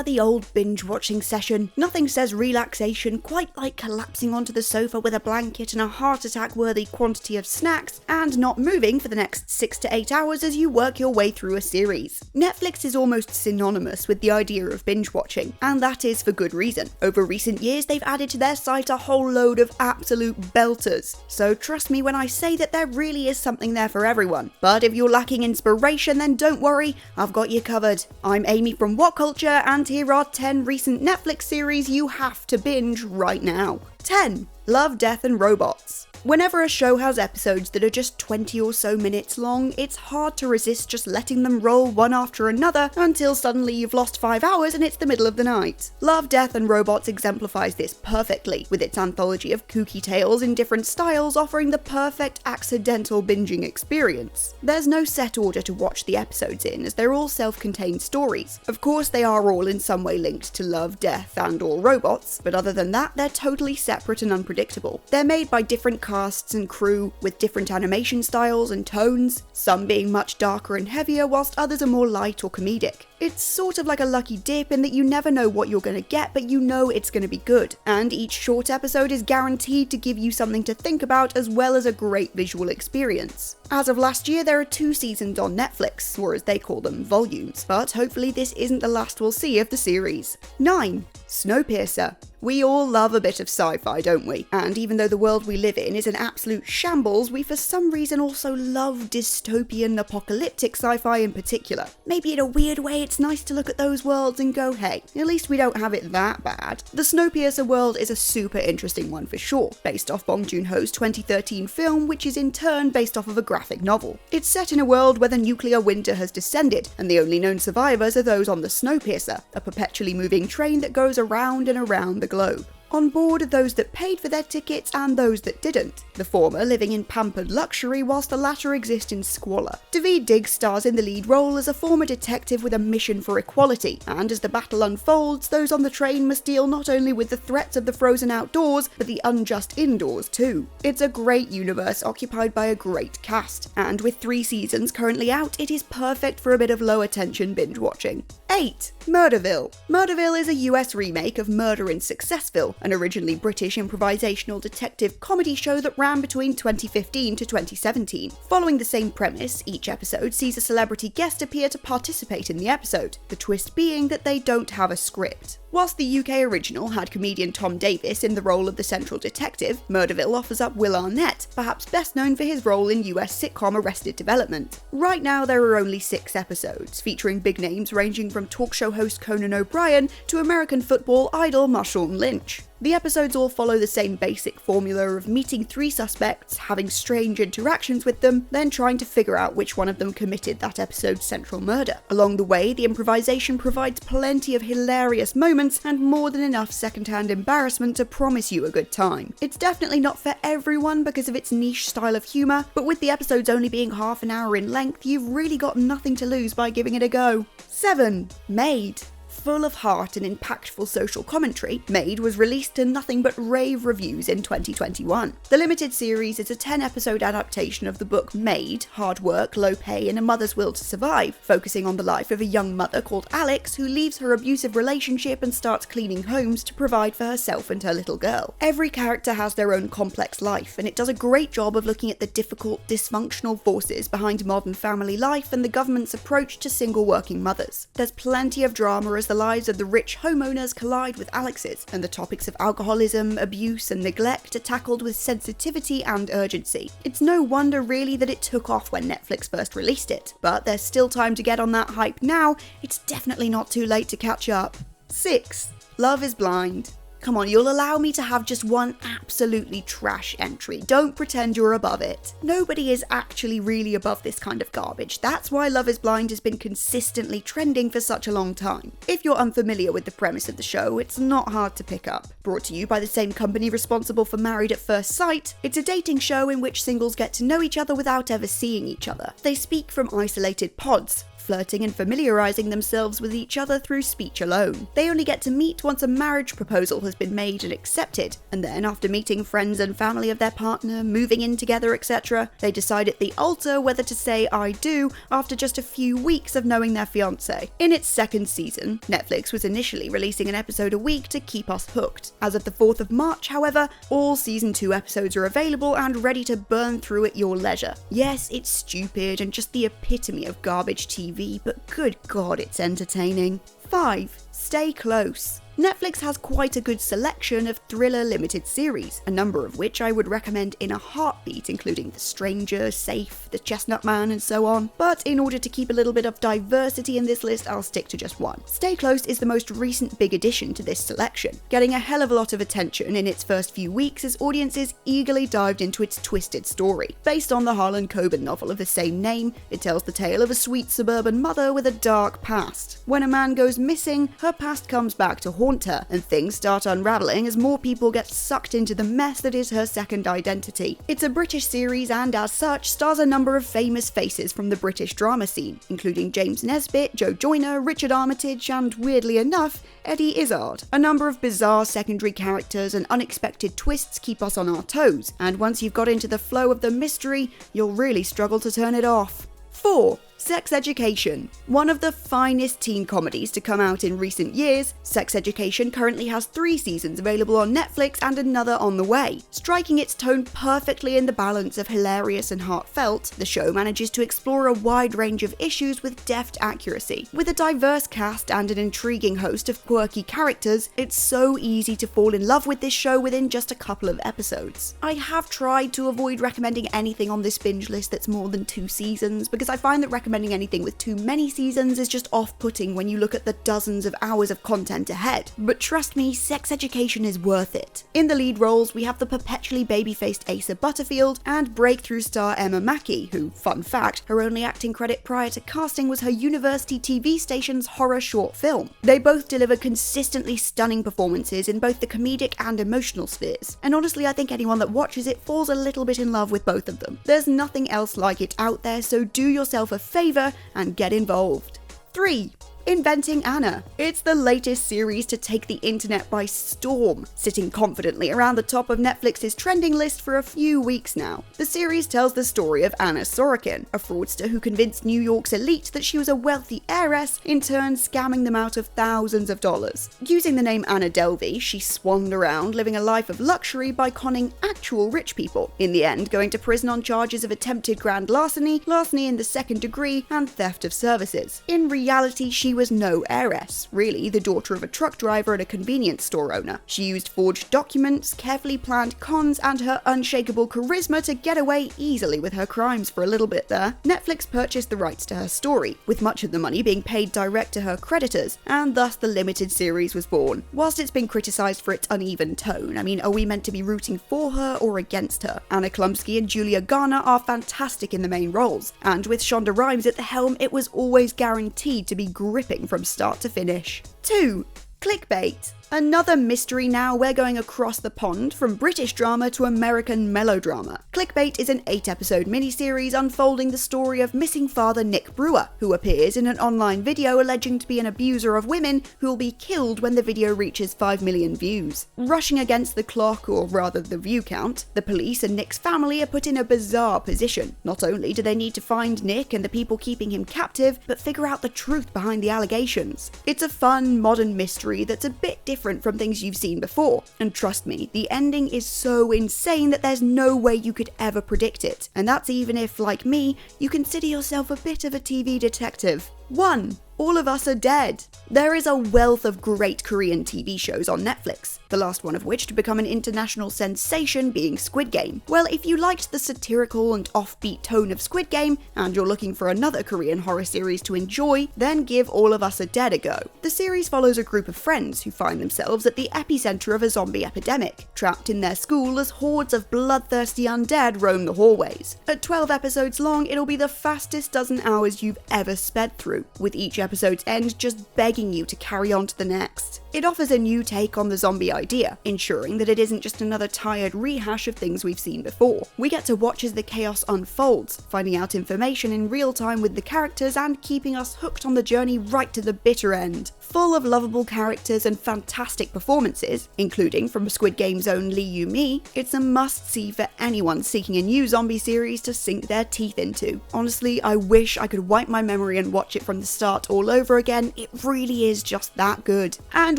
the old binge-watching session. Nothing says relaxation quite like collapsing onto the sofa with a blanket and a heart attack-worthy quantity of snacks, and not moving for the next 6 to 8 hours as you work your way through a series. Netflix is almost synonymous with the idea of binge-watching, and that is for good reason. Over recent years, they've added to their site a whole load of absolute belters, so trust me when I say that there really is something there for everyone. But if you're lacking inspiration, then don't worry, I've got you covered. I'm Amy from What Culture, and here are 10 recent Netflix series you have to binge right now. 10. Love, Death and Robots. Whenever a show has episodes that are just 20 or so minutes long, it's hard to resist just letting them roll one after another until suddenly you've lost 5 hours and it's the middle of the night. Love, Death and Robots exemplifies this perfectly, with its anthology of kooky tales in different styles offering the perfect accidental binging experience. There's no set order to watch the episodes in, as they're all self-contained stories. Of course, they are all in some way linked to love, death and or robots, but other than that, they're totally separate and unpredictable. They're made by different casts and crew with different animation styles and tones, some being much darker and heavier whilst others are more light or comedic. It's sort of like a lucky dip in that you never know what you're going to get, but you know it's going to be good. And each short episode is guaranteed to give you something to think about as well as a great visual experience. As of last year, there are 2 seasons on Netflix, or as they call them, volumes, but hopefully this isn't the last we'll see of the series. 9. Snowpiercer. We all love a bit of sci-fi, don't we? And even though the world we live in is an absolute shambles, we for some reason also love dystopian apocalyptic sci-fi in particular. Maybe in a weird way it's nice to look at those worlds and go, hey, at least we don't have it that bad. The Snowpiercer world is a super interesting one for sure, based off Bong Joon-ho's 2013 film, which is in turn based off of a graphic novel. It's set in a world where the nuclear winter has descended, and the only known survivors are those on the Snowpiercer, a perpetually moving train that goes around and around the globe. On board are those that paid for their tickets and those that didn't, the former living in pampered luxury whilst the latter exist in squalor. Daveed Diggs stars in the lead role as a former detective with a mission for equality, and as the battle unfolds, those on the train must deal not only with the threats of the frozen outdoors, but the unjust indoors too. It's a great universe occupied by a great cast, and with 3 seasons currently out, it is perfect for a bit of lower tension binge watching. 8. Murderville. Murderville is a US remake of Murder in Successville, an originally British improvisational detective comedy show that ran between 2015 to 2017. Following the same premise, each episode sees a celebrity guest appear to participate in the episode, the twist being that they don't have a script. Whilst the UK original had comedian Tom Davis in the role of the central detective, Murderville offers up Will Arnett, perhaps best known for his role in US sitcom Arrested Development. Right now there are only 6 episodes, featuring big names ranging from talk show host Conan O'Brien to American football idol Marshawn Lynch. The episodes all follow the same basic formula of meeting 3 suspects, having strange interactions with them, then trying to figure out which one of them committed that episode's central murder. Along the way, the improvisation provides plenty of hilarious moments and more than enough secondhand embarrassment to promise you a good time. It's definitely not for everyone because of its niche style of humour, but with the episodes only being half an hour in length, you've really got nothing to lose by giving it a go. 7. Made. Full of heart and impactful social commentary, Made was released to nothing but rave reviews in 2021. The limited series is a 10-episode adaptation of the book Made, Hard Work, Low Pay and a Mother's Will to Survive, focusing on the life of a young mother called Alex who leaves her abusive relationship and starts cleaning homes to provide for herself and her little girl. Every character has their own complex life, and it does a great job of looking at the difficult, dysfunctional forces behind modern family life and the government's approach to single working mothers. There's plenty of drama as the lives of the rich homeowners collide with Alex's, and the topics of alcoholism, abuse and neglect are tackled with sensitivity and urgency. It's no wonder really that it took off when Netflix first released it, but there's still time to get on that hype now. It's definitely not too late to catch up. 6. Love is Blind. Come on, you'll allow me to have just one absolutely trash entry. Don't pretend you're above it. Nobody is actually really above this kind of garbage. That's why Love is Blind has been consistently trending for such a long time. If you're unfamiliar with the premise of the show, it's not hard to pick up. Brought to you by the same company responsible for Married at First Sight, it's a dating show in which singles get to know each other without ever seeing each other. They speak from isolated pods, flirting and familiarizing themselves with each other through speech alone. They only get to meet once a marriage proposal has been made and accepted, and then after meeting friends and family of their partner, moving in together, etc., they decide at the altar whether to say I do after just a few weeks of knowing their fiancé. In its second season, Netflix was initially releasing an episode a week to keep us hooked. As of the 4th of March, however, all season 2 episodes are available and ready to burn through at your leisure. Yes, it's stupid and just the epitome of garbage TV, but good God, it's entertaining. 5. Stay close. Netflix has quite a good selection of thriller limited series, a number of which I would recommend in a heartbeat, including The Stranger, Safe, The Chestnut Man, and so on. But in order to keep a little bit of diversity in this list, I'll stick to just one. Stay Close is the most recent big addition to this selection, getting a hell of a lot of attention in its first few weeks as audiences eagerly dived into its twisted story. Based on the Harlan Coben novel of the same name, it tells the tale of a sweet suburban mother with a dark past. When a man goes missing, her past comes back to haunt her, and things start unraveling as more people get sucked into the mess that is her second identity. It's a British series and as such stars a number of famous faces from the British drama scene, including James Nesbitt, Joe Joyner, Richard Armitage, and weirdly enough, Eddie Izzard. A number of bizarre secondary characters and unexpected twists keep us on our toes, and once you've got into the flow of the mystery, you'll really struggle to turn it off. 4. Sex Education. One of the finest teen comedies to come out in recent years, Sex Education currently has 3 seasons available on Netflix and another on the way. Striking its tone perfectly in the balance of hilarious and heartfelt, the show manages to explore a wide range of issues with deft accuracy. With a diverse cast and an intriguing host of quirky characters, it's so easy to fall in love with this show within just a couple of episodes. I have tried to avoid recommending anything on this binge list that's more than 2 seasons, because I find that recommending anything with too many seasons is just off-putting when you look at the dozens of hours of content ahead. But trust me, Sex Education is worth it. In the lead roles, we have the perpetually baby-faced Asa Butterfield and breakthrough star Emma Mackey, who, fun fact, her only acting credit prior to casting was her university TV station's horror short film. They both deliver consistently stunning performances in both the comedic and emotional spheres, and honestly I think anyone that watches it falls a little bit in love with both of them. There's nothing else like it out there, so do yourself a favour and get involved. 3. Inventing Anna. It's the latest series to take the internet by storm, sitting confidently around the top of Netflix's trending list for a few weeks now. The series tells the story of Anna Sorokin, a fraudster who convinced New York's elite that she was a wealthy heiress, in turn scamming them out of thousands of dollars. Using the name Anna Delvey, she swanned around living a life of luxury by conning actual rich people, in the end going to prison on charges of attempted grand larceny, larceny in the second degree, and theft of services. In reality, she was no heiress, really the daughter of a truck driver and a convenience store owner. She used forged documents, carefully planned cons, and her unshakable charisma to get away easily with her crimes for a little bit there. Netflix purchased the rights to her story, with much of the money being paid direct to her creditors, and thus the limited series was born. Whilst it's been criticised for its uneven tone, are we meant to be rooting for her or against her? Anna Klumsky and Julia Garner are fantastic in the main roles, and with Shonda Rhimes at the helm, it was always guaranteed to be gripping from start to finish. 2. Clickbait. Another mystery now, we're going across the pond from British drama to American melodrama. Clickbait is an 8-episode miniseries unfolding the story of missing father Nick Brewer, who appears in an online video alleging to be an abuser of women who will be killed when the video reaches 5 million views. Rushing against the clock, or rather the view count, the police and Nick's family are put in a bizarre position. Not only do they need to find Nick and the people keeping him captive, but figure out the truth behind the allegations. It's a fun, modern mystery that's a bit different from things you've seen before, and trust me, the ending is so insane that there's no way you could ever predict it, and that's even if, like me, you consider yourself a bit of a TV detective. 1. All of Us Are Dead. There is a wealth of great Korean TV shows on Netflix, the last one of which to become an international sensation being Squid Game. Well, if you liked the satirical and offbeat tone of Squid Game, and you're looking for another Korean horror series to enjoy, then give All of Us Are Dead a go. The series follows a group of friends who find themselves at the epicenter of a zombie epidemic, trapped in their school as hordes of bloodthirsty undead roam the hallways. At 12 episodes long, it'll be the fastest dozen hours you've ever sped through. through, with each episode's end just begging you to carry on to the next. It offers a new take on the zombie idea, ensuring that it isn't just another tired rehash of things we've seen before. We get to watch as the chaos unfolds, finding out information in real time with the characters and keeping us hooked on the journey right to the bitter end. Full of lovable characters and fantastic performances, including from Squid Game's own Lee Yu-mi, it's a must-see for anyone seeking a new zombie series to sink their teeth into. Honestly, I wish I could wipe my memory and watch it from the start all over again. It really is just that good. And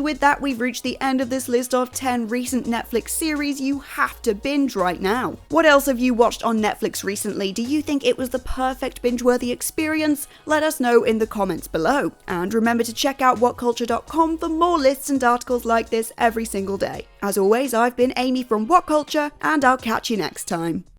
with that, we've reached the end of this list of 10 recent Netflix series you have to binge right now. What else have you watched on Netflix recently? Do you think it was the perfect binge-worthy experience? Let us know in the comments below. And remember to check out whatculture.com for more lists and articles like this every single day. As always, I've been Amy from What Culture, and I'll catch you next time.